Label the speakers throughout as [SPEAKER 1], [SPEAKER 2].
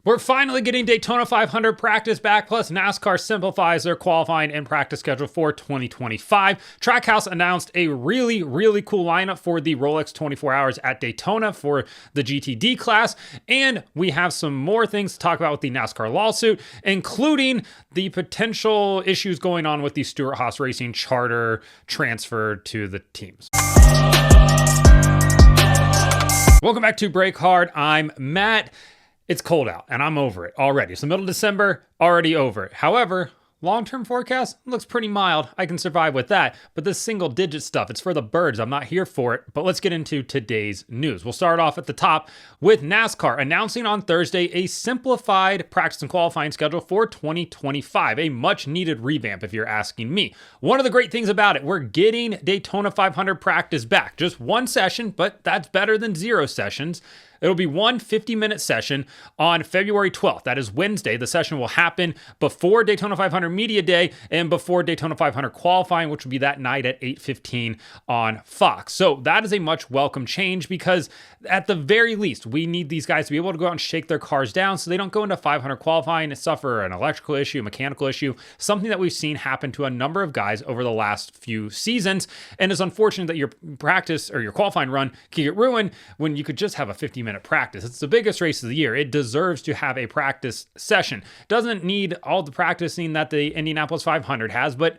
[SPEAKER 1] We're finally getting Daytona 500 practice back, plus NASCAR simplifies their qualifying and practice schedule for 2025. Trackhouse announced a really cool lineup for the Rolex 24 Hours at Daytona for the GTD class, and we have some more things to talk about with the NASCAR lawsuit, including the potential issues going on with the Stewart-Haas Racing charter transfer to the teams. Welcome back to Break Hard. I'm Matt. It's cold out, and I'm over it already. It's the middle of December, already over it. However, long-term forecast looks pretty mild. I can survive with that. But this single-digit stuff, it's for the birds. I'm not here for it. But let's get into today's news. We'll start off at the top with NASCAR announcing on Thursday a simplified practice and qualifying schedule for 2025. A much-needed revamp, if you're asking me. One of the great things about it, we're getting Daytona 500 practice back. Just one session, but that's better than 0 sessions. It'll be one 50-minute session on February 12th. That is Wednesday. The session will happen before Daytona 500 Media Day and before Daytona 500 qualifying, which will be that night at 8:15 on Fox. So that is a much welcome change because at the very least, we need these guys to be able to go out and shake their cars down so they don't go into 500 qualifying and suffer an electrical issue, mechanical issue, something that we've seen happen to a number of guys over the last few seasons. And it's unfortunate that your practice or your qualifying run can get ruined when you could just have a 50-minute practice. It's the biggest race of the year. It deserves to have a practice session. Doesn't need all the practicing that the Indianapolis 500 has, but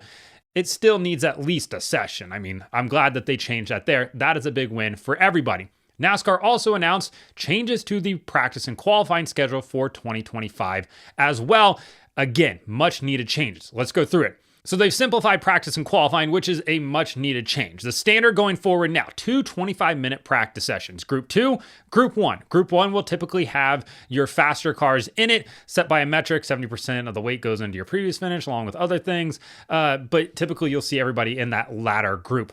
[SPEAKER 1] it still needs at least a session. I mean, I'm glad that they changed that there. That is a big win for everybody. NASCAR also announced changes to the practice and qualifying schedule for 2025 as well. Again, much needed changes. Let's go through it. So they've simplified practice and qualifying, which is a much needed change. The standard going forward now, 2 25-minute practice sessions. Group 2, Group 1. Group 1 will typically have your faster cars in it, set by a metric. 70% of the weight goes into your previous finish, along with other things. But typically you'll see everybody in that latter group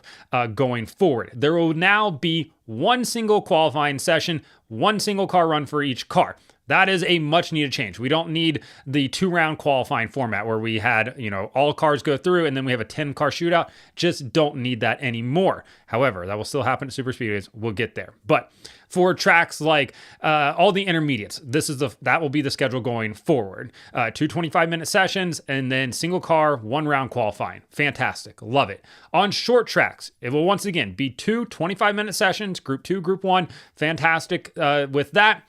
[SPEAKER 1] going forward. There will now be one single qualifying session, one single car run for each car. That is a much needed change. We don't need the 2-round qualifying format where we had, all cars go through and then we have a 10-car shootout. Just don't need that anymore. However, that will still happen at super speedways. We'll get there. But for tracks like all the intermediates, that will be the schedule going forward. 2 25-minute sessions and then single car, 1-round qualifying. Fantastic. Love it. On short tracks, it will once again be 2 25-minute sessions, Group 2, Group 1. Fantastic with that.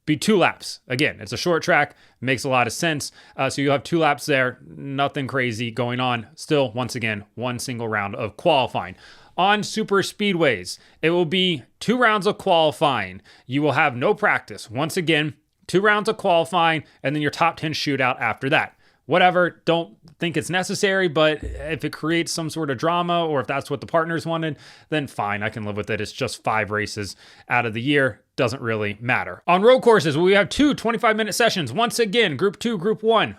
[SPEAKER 1] Be 2 laps. Again, it's a short track, makes a lot of sense. So you'll have 2 laps there, nothing crazy going on. Still, once again, one single round of qualifying. On super speedways, it will be 2 rounds of qualifying. You will have no practice. Once again, 2 rounds of qualifying, and then your top 10 shootout after that. Whatever, don't think it's necessary, but if it creates some sort of drama or if that's what the partners wanted, then fine, I can live with it. It's just 5 races out of the year. Doesn't really matter. On road courses, we have 2 25-minute sessions. Once again, Group 2, Group 1.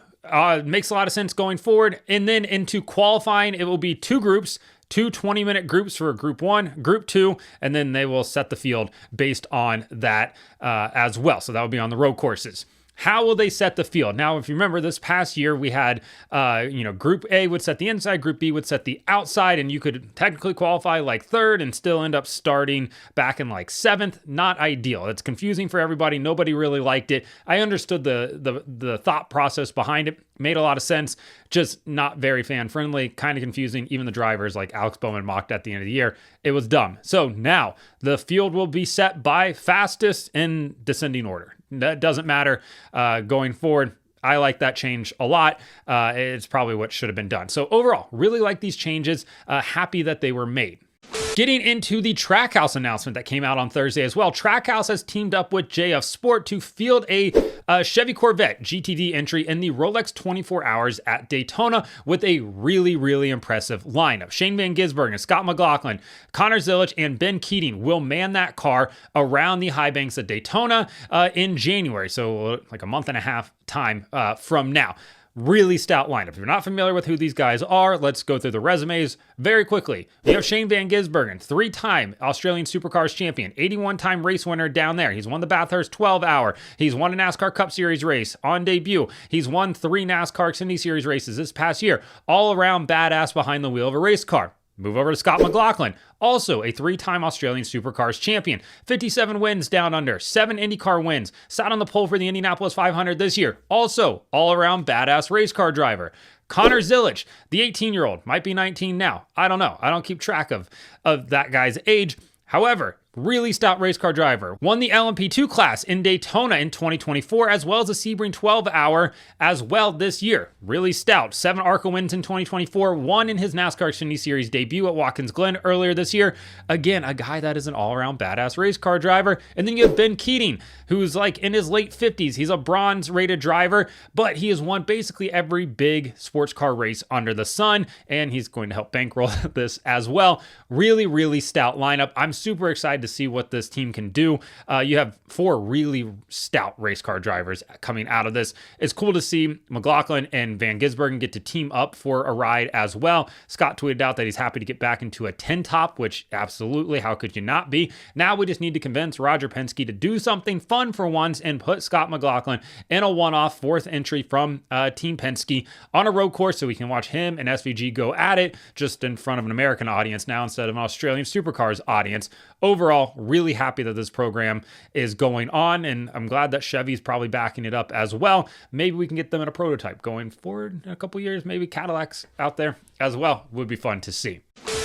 [SPEAKER 1] Makes a lot of sense going forward. And then into qualifying, it will be 2 groups, 2 20-minute groups for Group 1, Group 2, and then they will set the field based on that as well. So that will be on the road courses. How will they set the field? Now, if you remember this past year, we had, Group A would set the inside, Group B would set the outside, and you could technically qualify like 3rd and still end up starting back in like 7th. Not ideal. It's confusing for everybody. Nobody really liked it. I understood the thought process behind it. Made a lot of sense. Just not very fan friendly. Kind of confusing. Even the drivers like Alex Bowman mocked at the end of the year. It was dumb. So now the field will be set by fastest in descending order. That doesn't matter going forward. I like that change a lot. It's probably what should have been done. So overall, really like these changes. Happy that they were made. Getting into the Trackhouse announcement that came out on Thursday as well. Trackhouse has teamed up with JF Sport to field a Chevy Corvette GTD entry in the Rolex 24 Hours at Daytona with a really impressive lineup. Shane Van Gisbergen, Scott McLaughlin, Connor Zilisch, and Ben Keating will man that car around the high banks at Daytona in January. So like a month and a half time from now. Really stout lineup. If you're not familiar with who these guys are, let's go through the resumes very quickly. You have Shane Van Gisbergen, 3-time Australian Supercars champion, 81-time race winner down there. He's won the Bathurst 12-hour. He's won a NASCAR Cup Series race on debut. He's won 3 NASCAR Xfinity Series races this past year. All around badass behind the wheel of a race car. Move over to Scott McLaughlin, also a 3-time Australian Supercars champion. 57 wins down under, 7 IndyCar wins, sat on the pole for the Indianapolis 500 this year. Also, all-around badass race car driver. Connor Zilisch, the 18-year-old, might be 19 now. I don't know. I don't keep track of that guy's age. However, really stout race car driver. Won the LMP2 class in Daytona in 2024, as well as the Sebring 12-hour as well this year. Really stout. 7 ARCA wins in 2024, 1 in his NASCAR Xfinity Series debut at Watkins Glen earlier this year. Again, a guy that is an all-around badass race car driver. And then you have Ben Keating, who's like in his late 50s. He's a bronze-rated driver, but he has won basically every big sports car race under the sun, and he's going to help bankroll this as well. Really, really stout lineup. I'm super excited to see what this team can do. You have 4 really stout race car drivers coming out of this. It's cool to see McLaughlin and Van Gisbergen get to team up for a ride as well. Scott tweeted out that he's happy to get back into a 10 top, which absolutely, how could you not be? Now we just need to convince Roger Penske to do something fun for once and put Scott McLaughlin in a one-off 4th entry from Team Penske on a road course so we can watch him and SVG go at it just in front of an American audience now instead of an Australian Supercars audience. Overall, really happy that this program is going on, and I'm glad that Chevy's probably backing it up as well. Maybe we can get them in a prototype going forward in a couple years. Maybe Cadillac's out there as well. Would be fun to see.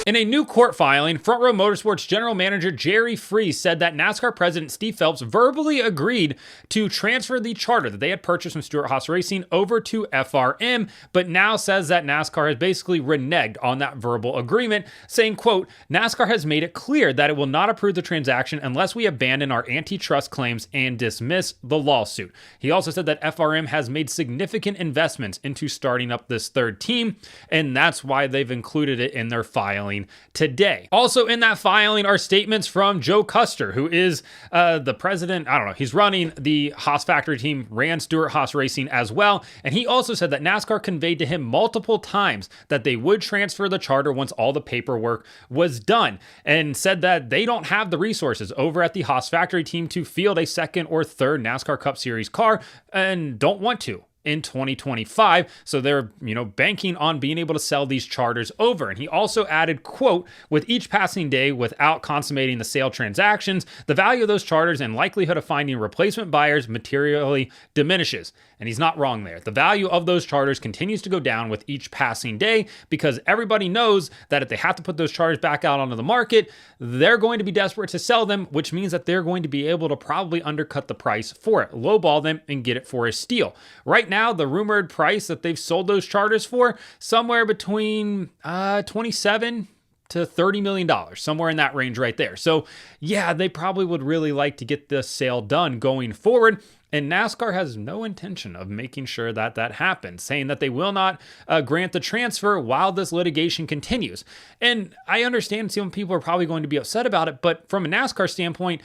[SPEAKER 1] In a new court filing, Front Row Motorsports general manager Jerry Freese said that NASCAR president Steve Phelps verbally agreed to transfer the charter that they had purchased from Stewart-Haas Racing over to FRM, but now says that NASCAR has basically reneged on that verbal agreement, saying, quote, NASCAR has made it clear that it will not approve the transaction unless we abandon our antitrust claims and dismiss the lawsuit. He also said that FRM has made significant investments into starting up this 3rd team, and that's why they've included it in their filing today. Also in that filing are statements from Joe Custer, who is the president. I don't know. He's running the Haas factory team, ran Stewart-Haas Racing as well. And he also said that NASCAR conveyed to him multiple times that they would transfer the charter once all the paperwork was done, and said that they don't have the resources over at the Haas factory team to field a 2nd or 3rd NASCAR Cup Series car and don't want to in 2025. So they're, banking on being able to sell these charters over. And he also added, quote, with each passing day without consummating the sale transactions, the value of those charters and likelihood of finding replacement buyers materially diminishes. And he's not wrong there. The value of those charters continues to go down with each passing day because everybody knows that if they have to put those charters back out onto the market, they're going to be desperate to sell them, which means that they're going to be able to probably undercut the price for it, lowball them and get it for a steal. Right now, the rumored price that they've sold those charters for, somewhere between 27 to $30 million, somewhere in that range right there. So yeah, they probably would really like to get this sale done going forward. And NASCAR has no intention of making sure that that happens, saying that they will not grant the transfer while this litigation continues. And I understand some people are probably going to be upset about it, but from a NASCAR standpoint,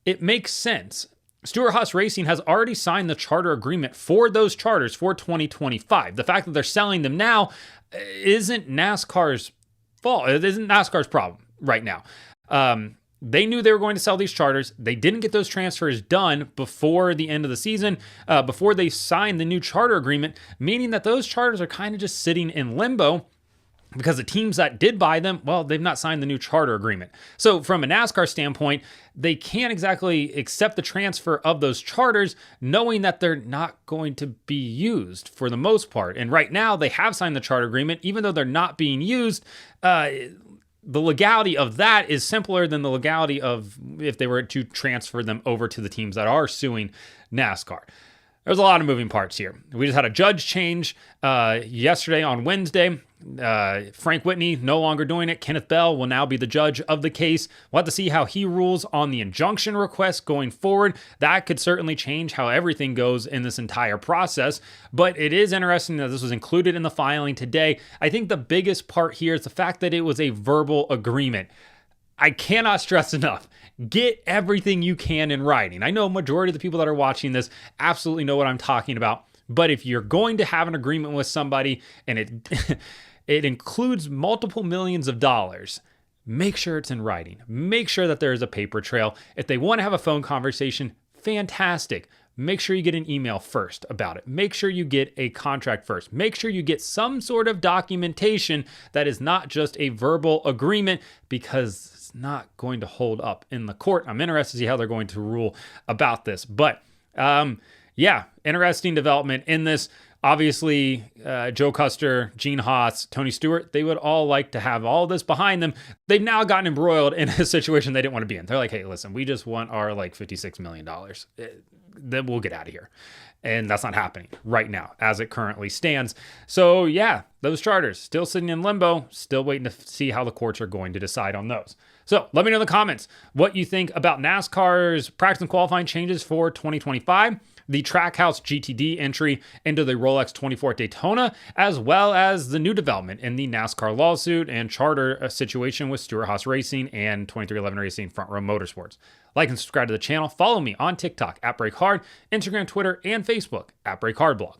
[SPEAKER 1] it makes sense. Stewart-Haas Racing has already signed the charter agreement for those charters for 2025. The fact that they're selling them now isn't NASCAR's fault. It isn't NASCAR's problem right now. They knew they were going to sell these charters. They didn't get those transfers done before the end of the season, before they signed the new charter agreement, meaning that those charters are kind of just sitting in limbo because the teams that did buy them, well, they've not signed the new charter agreement. So from a NASCAR standpoint, they can't exactly accept the transfer of those charters knowing that they're not going to be used for the most part. And right now they have signed the charter agreement, even though they're not being used. The legality of that is simpler than the legality of if they were to transfer them over to the teams that are suing NASCAR. There's a lot of moving parts here. We just had a judge change yesterday on Wednesday. Frank Whitney no longer doing it. Kenneth Bell will now be the judge of the case. We'll have to see how he rules on the injunction request going forward. That could certainly change how everything goes in this entire process. But it is interesting that this was included in the filing today. I think the biggest part here is the fact that it was a verbal agreement. I cannot stress enough, get everything you can in writing. I know a majority of the people that are watching this absolutely know what I'm talking about. But if you're going to have an agreement with somebody and it includes multiple millions of dollars, make sure it's in writing. Make sure that there is a paper trail. If they want to have a phone conversation, fantastic. make sure you get an email first about it. Make sure you get a contract first. Make sure you get some sort of documentation that is not just a verbal agreement, because it's not going to hold up in the court. I'm interested to see how they're going to rule about this. But yeah, interesting development in this. Obviously, Joe Custer, Gene Haas, Tony Stewart, they would all like to have all this behind them. They've now gotten embroiled in a situation they didn't want to be in. They're like, hey, listen, we just want our like $56 million. Then we'll get out of here. And that's not happening right now as it currently stands. So yeah, those charters still sitting in limbo, still waiting to see how the courts are going to decide on those. So let me know in the comments what you think about NASCAR's practice and qualifying changes for 2025, the Trackhouse GTD entry into the Rolex 24 Daytona, as well as the new development in the NASCAR lawsuit and charter situation with Stewart-Haas Racing and 2311 Racing Front Row Motorsports. Like and subscribe to the channel. Follow me on TikTok @BreakHard, Instagram, Twitter, and Facebook @BreakHardBlog.